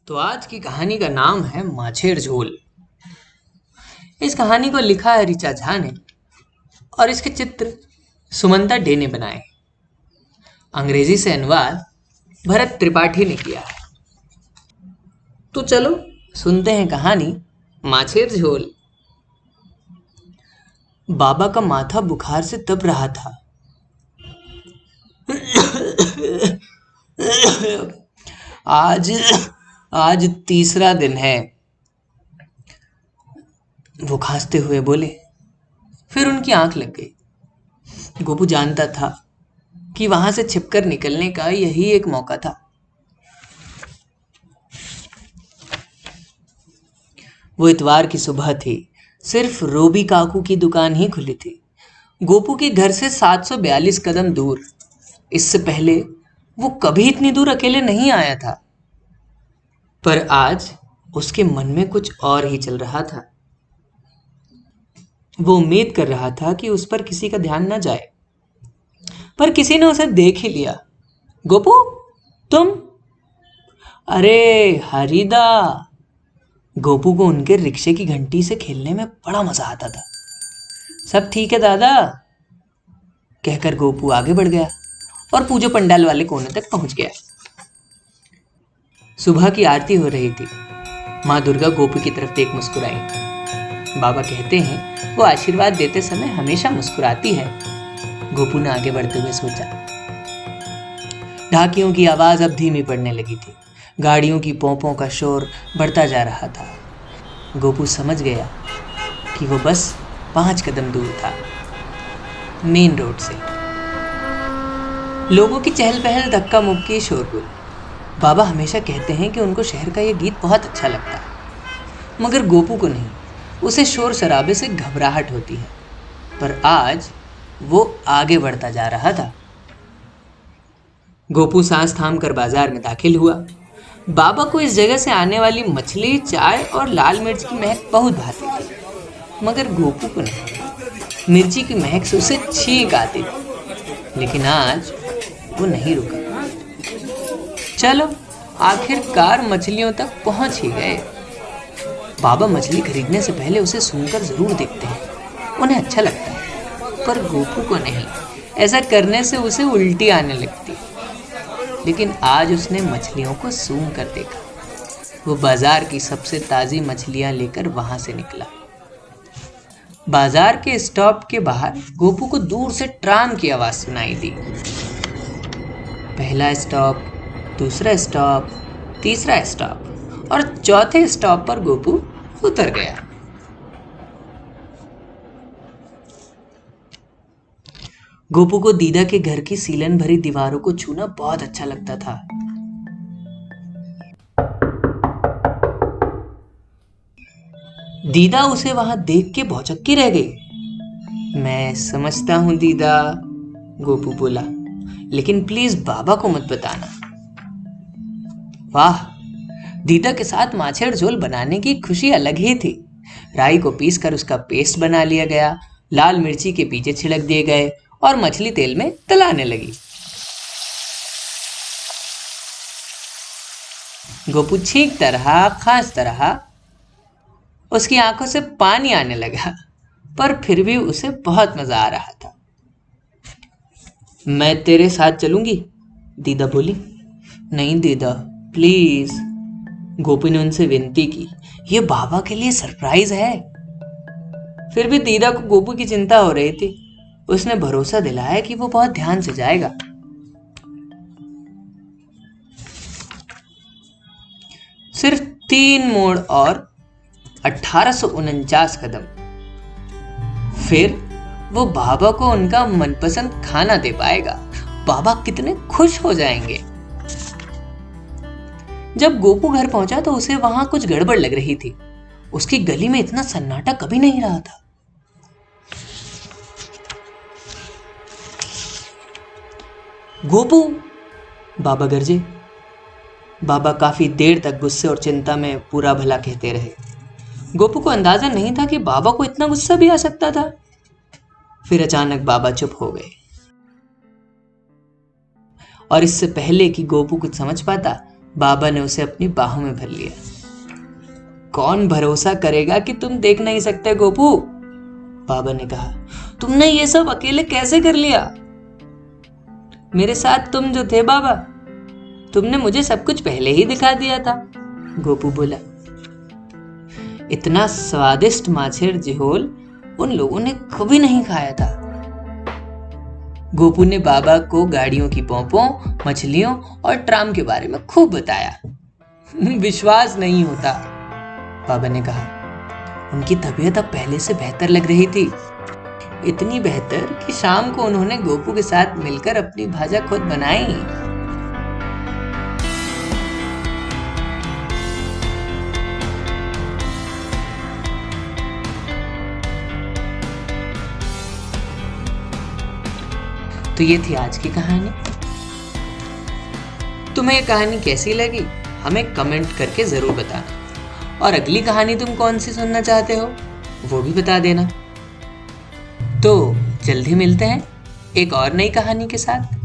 तो आज की कहानी का नाम है माछेर झोल। इस कहानी को लिखा है ऋचा झा ने और इसके चित्र सुमंता डे ने बनाए। अंग्रेजी से अनुवाद भरत त्रिपाठी ने किया है। तो चलो सुनते हैं कहानी माछेर झोल। बाबा का माथा बुखार से तप रहा था। आज आज तीसरा दिन है, वो खांसते हुए बोले। फिर उनकी आंख लग गई। गोपू जानता था कि वहां से छिपकर निकलने का यही एक मौका था। वो इतवार की सुबह थी। सिर्फ रोबी काकू की दुकान ही खुली थी। गोपू के घर से 742 कदम दूर। इससे पहले वो कभी इतनी दूर अकेले नहीं आया था। पर आज उसके मन में कुछ और ही चल रहा था। वो उम्मीद कर रहा था कि उस पर किसी का ध्यान न जाए, पर किसी ने उसे देख ही लिया। गोपू, तुम? अरे हरिदा। गोपू को उनके रिक्शे की घंटी से खेलने में बड़ा मजा आता था। सब ठीक है दादा, कहकर गोपू आगे बढ़ गया और पूजो पंडाल वाले कोने तक पहुंच गया। सुबह की आरती हो रही थी। माँ दुर्गा गोपू की तरफ देख मुस्कुराई। बाबा कहते हैं वो आशीर्वाद देते समय हमेशा मुस्कुराती है। गोपू ने आगे बढ़ते हुए सोचा। ढाकियों की आवाज अब धीमी पड़ने लगी थी। गाड़ियों की पोंपों का शोर बढ़ता जा रहा था। गोपू समझ गया कि वो बस 5 कदम दूर था, मेन रोड से। लोगों की चहल पहल, धक्का मुक्की, शोरगुल। बाबा हमेशा कहते हैं कि उनको शहर का ये गीत बहुत अच्छा लगता है, मगर गोपू को नहीं। उसे शोर शराबे से घबराहट होती है। पर आज वो आगे बढ़ता जा रहा था। गोपू सांस थाम कर बाजार में दाखिल हुआ। बाबा को इस जगह से आने वाली मछली, चाय और लाल मिर्च की महक बहुत भाती थी, मगर गोपू को नहीं। मिर्ची की महक से उसे छींक आती थी। लेकिन आज वो नहीं रुका। चलो आखिरकार मछलियों तक पहुंच ही गए। बाबा मछली खरीदने से पहले उसे सूंघकर जरूर देखते हैं, उन्हें अच्छा लगता है। पर गोपू को नहीं। ऐसा करने से उसे उल्टी आने लगती। लेकिन आज उसने मछलियों को सूंघ कर देखा। वो बाजार की सबसे ताजी मछलियां लेकर वहां से निकला। बाजार के स्टॉप के बाहर गोपू को दूर से ट्राम की आवाज सुनाई दी। पहला स्टॉप, दूसरा स्टॉप, तीसरा स्टॉप और चौथे स्टॉप पर गोपू उतर गया। गोपू को दीदा के घर की सीलन भरी दीवारों को छूना बहुत अच्छा लगता था। दीदा उसे वहां देख के भौचक्की रह गई। मैं समझता हूं दीदा, गोपू बोला, लेकिन प्लीज बाबा को मत बताना। वाह, दीदा के साथ माछेर झोल बनाने की खुशी अलग ही थी। राई को पीसकर उसका पेस्ट बना लिया गया, लाल मिर्ची के पीछे छिड़क दिए गए और मछली तेल में तलाने लगी। गोपू छींकता रहा, खांसता रहा। उसकी आंखों से पानी आने लगा, पर फिर भी उसे बहुत मजा आ रहा था। मैं तेरे साथ चलूंगी, दीदा बोली। नहीं दीदा, प्लीज, गोपी ने उनसे विनती की। ये बाबा के लिए सरप्राइज है। फिर भी दीदा को गोपू की चिंता हो रही थी। उसने भरोसा दिलाया कि वो बहुत ध्यान से जाएगा। सिर्फ 3 मोड़ और 1849 कदम। फिर वो बाबा को उनका मनपसंद खाना दे पाएगा। बाबा कितने खुश हो जाएंगे। जब गोपू घर पहुंचा तो उसे वहां कुछ गड़बड़ लग रही थी। उसकी गली में इतना सन्नाटा कभी नहीं रहा था। गोपू, बाबा गरजे। बाबा काफी देर तक गुस्से और चिंता में पूरा भला कहते रहे। गोपू को अंदाजा नहीं था कि बाबा को इतना गुस्सा भी आ सकता था। फिर अचानक बाबा चुप हो गए और इससे पहले कि गोपू कुछ समझ पाता, बाबा ने उसे अपनी बाहों में भर लिया। कौन भरोसा करेगा कि तुम देख नहीं सकते गोपू, बाबा ने कहा। तुमने ये सब अकेले कैसे कर लिया? मेरे साथ तुम जो थे बाबा, तुमने मुझे सब कुछ पहले ही दिखा दिया था, गोपू बोला। इतना स्वादिष्ट माछेर झोल उन लोगों ने कभी नहीं खाया था। गोपू ने बाबा को गाड़ियों की पोंपों, मछलियों और ट्राम के बारे में खूब बताया। विश्वास नहीं होता, बाबा ने कहा। उनकी तबीयत अब पहले से बेहतर लग रही थी, इतनी बेहतर कि शाम को उन्होंने गोपू के साथ मिलकर अपनी भाजा खुद बनाई। तो ये थी आज की कहानी। तुम्हें ये कहानी कैसी लगी हमें कमेंट करके जरूर बताना, और अगली कहानी तुम कौन सी सुनना चाहते हो वो भी बता देना। तो जल्दी मिलते हैं एक और नई कहानी के साथ।